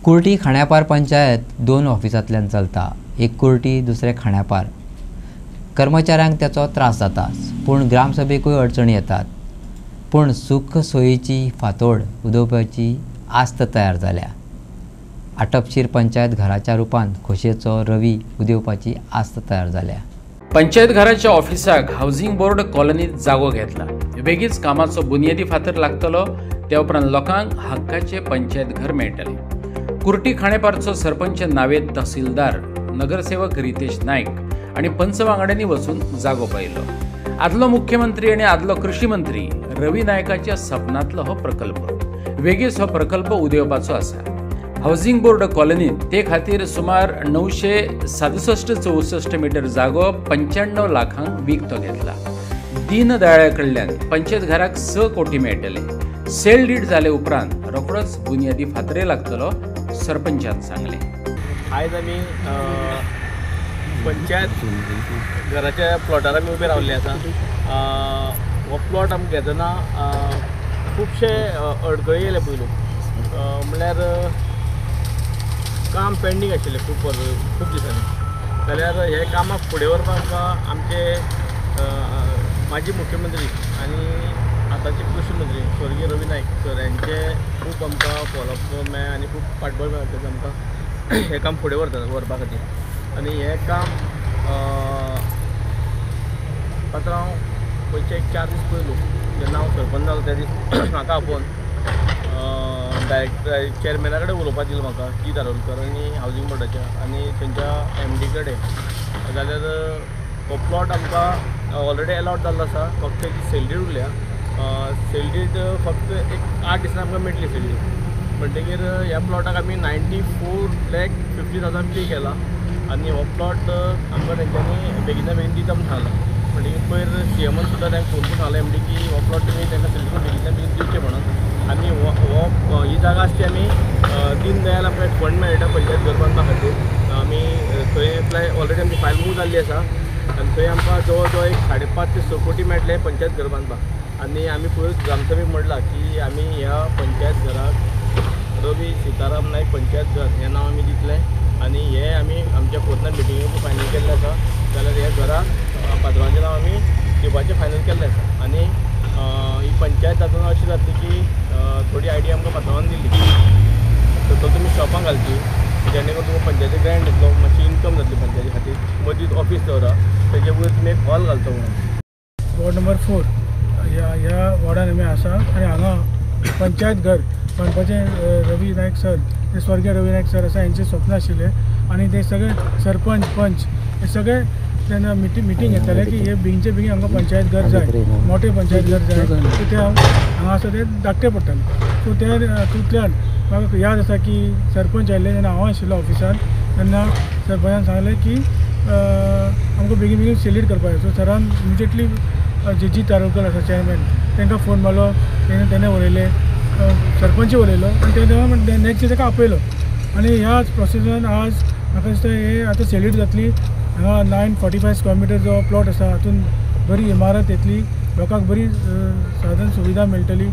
कुर्टी खाण्यापार पंचायत दोन ऑफिसांतल्यान चलता। एक कुर्टी दुसरे खाण्यापार। कर्मचाऱ्यांक त्याचो त्रास जाता, पूण ग्रामसभेकूय अडचणी येतात। पूण सुख सोयीची फातोड उदोवपाची आस्त तयार जाल्या। आटपशीर पंचायत घराच्या रूपान खोशयेचो रवी उदेवपाची आस्त तयार जाल्या। पंचायत घराच्या ऑफिसाक हाऊसिंग बोर्ड कॉलनीत जागो घेतला। बेगीच कामाचो बुनियादी फातर लागतलो, त्या उपरांत लोकांक हक्काचे पंचायत घर मेळटले। कुर्टी खाणेपारचो सरपंच नावेद तहसीलदार, नगरसेवक रितेश नायक आणि पंच वांगड्यांनी वचून जागो पळयलो। आदलो मुख्यमंत्री आणि आदलो कृषी मंत्री रवी नायकाच्या सपनांतलो हो प्रकल्प। बेगीच हो प्रकल्प उदेवपाचो आसा। हाऊसिंग बोर्ड कॉलनीत ते खातीर सुमार 967-64 मीटर जागो 95 लाखांक विकतो घेतला। दीनदयाळा कडल्यान पंचायत घराक 6 कोटी मेळटले। सेल डीड जाले उपरांत रोखडोच बुनियादी फातरे लागतलो, सरपंचान सांगले। आयज आमी पंचायत घराच्या प्लॉटार आमी उबे रावल्ले आसा। हो प्लॉट आमकां घेतना खुबशे अडखळी येयले पयलू, म्हणल्यार काम पेंडींग आशिल्लें खूब दिसांनी। जाल्यार हे कामाक फुडें व्हरपाक आमचे माजी मुख्यमंत्री आनी आतांचे कृषी मंत्री स्वर्गीय रवी नायक सर यांचे खूब आमकां फॉलोअप मेळ्ळें आनी खूब पाठबळ मेळ्ळें आमकां हें काम फुडें व्हरपा खातीर। आनी हें काम पात्रांव हांव पयचे 4 दीस पयलू जेन्ना हांव सरपंच जालो त्या दीस म्हाका आपोवन डायरेक्टर चेअरमॅना कडेन उलोवपाक दिलें म्हाका की धारोलकर आनी हावजींग बोर्डाच्या आनी तेंच्या MD कडेन। जाल्यार हो प्लॉट आमकां ऑलरेडी अलॉट जाल्लो आसा, फक्त तेची सेल डीड उरल्या। सेल डीड फक्त एक 8 दिसांनी आमकां मेळटली सेल डीड। म्हणटकीर ह्या प्लॉटाक आमी 94,50,000 पे केला आनी हो प्लॉट आमकां तेंच्यांनी बेगिना बेगीन दिता म्हूण सांगला। म्हणटकीर पयर CMन सुद्दां तांकां फोन करून सांगलें MD की हो प्लॉट तुमी तांकां सेल करून बेगिना बेगीन दिवचें म्हणून। आनी ही जागा आसा ती आमी दीनदयाल आमकां एक फंड मेळटा पंचायत घर बांदपा खातीर। आमी थंय ऑलरेडी आमची फायल मूव जाल्ली आसा आनी थंय आमकां जवळ जवळ एक 5.5 ते 6 कोटी मेळटले पंचायत घर बांदपाक। आनी आमी पयर ग्रामसभेक म्हणलां की आमी ह्या पंचायत घराक रवी सीताराम नायक पंचायत घर हें नांव आमी दितलें आनी हें आमी आमच्या फोर्टनायट मिटिंगेक फायनल केल्लें आसा। जाल्यार ह्या घराक पात्रांवाचें नांव आमी दिवपाचें फायनल केल्लें आसा। आनी ही पंचायत जातना अशी जातली की थोडी आयडिया आमकां पात्रांवान दिली तो तुमी शॉपां घालची जेणे करून तुमकां पंचायती ग्रँट येतलो, मातशी इनकम जातली पंचायती खातीर। मदींच ऑफिस दवरा, तेजे वयर तुमी एक हॉल घालचो म्हणून। वॉर्ड नंबर 4 ह्या वॉर्डान आमी आसा आनी हांगा पंचायत घर बांदपाचें रवी नायक सर, ते स्वर्गीय रवी नायक सर आसा, हेंचें स्वप्न आशिल्लें आनी ते सगळे सरपंच पंच हे सगळे तेन्ना मिटींग घेताले की हे बेगीनचे बेगीन आमकां पंचायत घर जाय, मोठे पंचायत घर जाय, ते हांगा आसा ते धाकटे पडटाले। सो त्या हातूंतल्यान म्हाका याद आसा की सरपंच आयिल्ले जेन्ना हांव आशिल्लो ऑफिसान तेन्ना सरपंचान सांगलें की आमकां बेगीन बेगीन सेलीड करपाक जाय। सो सरान इमिजिएटली जी धारोलकर आसा चेअरमॅन तांकां फोन मारलो, तेणें उलयलें, सरपंच उलयलो आनी ते नेक्स्ट डे ताका आपयलो। आनी ह्याच प्रोसेसान आज म्हाका दिसता हे आतां सेलीड जातली। हांगा 945 स्क्वेअर मिटर जो प्लॉट आसा हातून बरी इमारत येतली, लोकांक बरी साधन सुविधा मेळटली।